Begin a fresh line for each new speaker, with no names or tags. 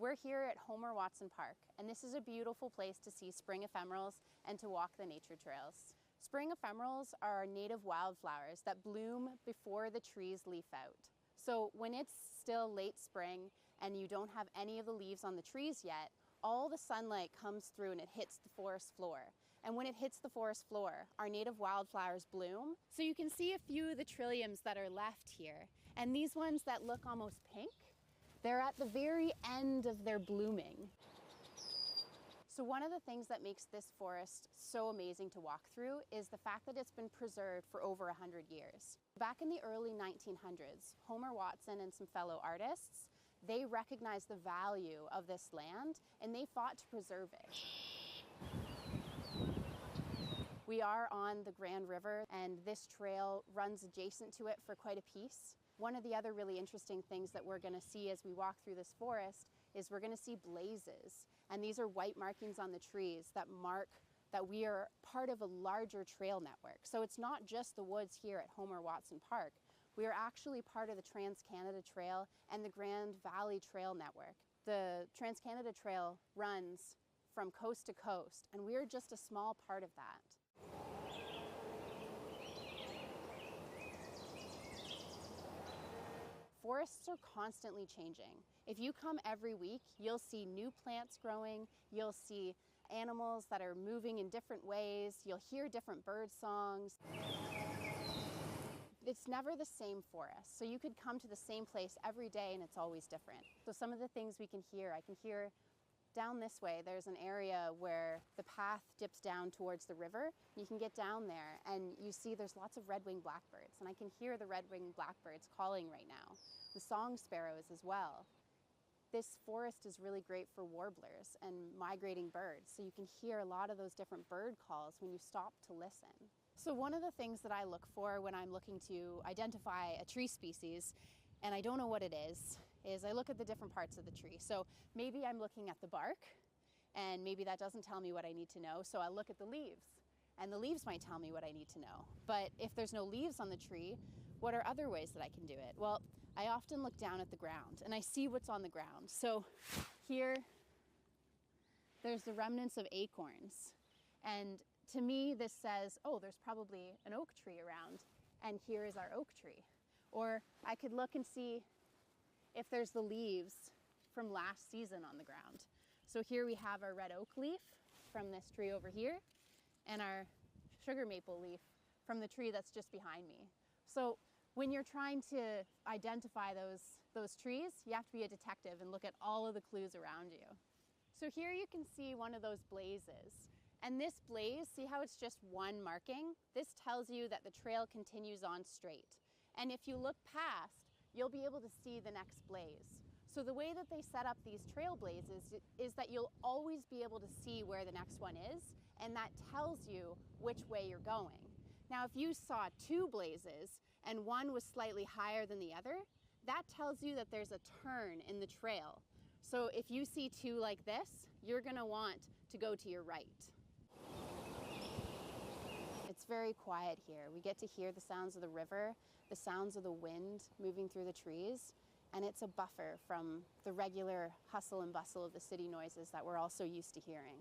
We're here at Homer Watson Park, and this is a beautiful place to see spring ephemerals and to walk the nature trails. Spring ephemerals are native wildflowers that bloom before the trees leaf out. So when it's still late spring and you don't have any of the leaves on the trees yet, all the sunlight comes through and it hits the forest floor. And when it hits the forest floor, our native wildflowers bloom. So you can see a few of the trilliums that are left here. And these ones that look almost pink, they're at the very end of their blooming. So one of the things that makes this forest so amazing to walk through is the fact that it's been preserved for over 100 years. Back in the early 1900s, Homer Watson and some fellow artists, they recognized the value of this land and they fought to preserve it. We are on the Grand River and this trail runs adjacent to it for quite a piece. One of the other really interesting things that we're going to see as we walk through this forest is we're going to see blazes. And these are white markings on the trees that mark that we are part of a larger trail network. So it's not just the woods here at Homer Watson Park. We are actually part of the Trans-Canada Trail and the Grand Valley Trail Network. The Trans-Canada Trail runs from coast to coast, and we are just a small part of that. Forests are constantly changing. If you come every week, you'll see new plants growing, you'll see animals that are moving in different ways, you'll hear different bird songs. It's never the same forest, so you could come to the same place every day and it's always different. So some of the things we can hear, I can hear down this way, there's an area where the path dips down towards the river. You can get down there and you see there's lots of red-winged blackbirds, and I can hear the red-winged blackbirds calling right now. The song sparrows as well. This forest is really great for warblers and migrating birds, so you can hear a lot of those different bird calls when you stop to listen. So one of the things that I look for when I'm looking to identify a tree species, and I don't know what it is I look at the different parts of the tree. So maybe I'm looking at the bark, and maybe that doesn't tell me what I need to know, so I look at the leaves, and the leaves might tell me what I need to know. But if there's no leaves on the tree, what are other ways that I can do it? Well, I often look down at the ground, and I see what's on the ground. So here, there's the remnants of acorns, and to me, this says, oh, there's probably an oak tree around, and here is our oak tree. Or I could look and see if there's the leaves from last season on the ground. So here we have our red oak leaf from this tree over here, and our sugar maple leaf from the tree that's just behind me. So when you're trying to identify those trees, you have to be a detective and look at all of the clues around you. So here you can see one of those blazes. And this blaze, see how it's just one marking? This tells you that the trail continues on straight. And if you look past, you'll be able to see the next blaze. So the way that they set up these trail blazes is that you'll always be able to see where the next one is, and that tells you which way you're going. Now, if you saw two blazes and one was slightly higher than the other, that tells you that there's a turn in the trail. So if you see two like this, you're gonna want to go to your right. It's very quiet here. We get to hear the sounds of the river, the sounds of the wind moving through the trees, and it's a buffer from the regular hustle and bustle of the city noises that we're all so used to hearing.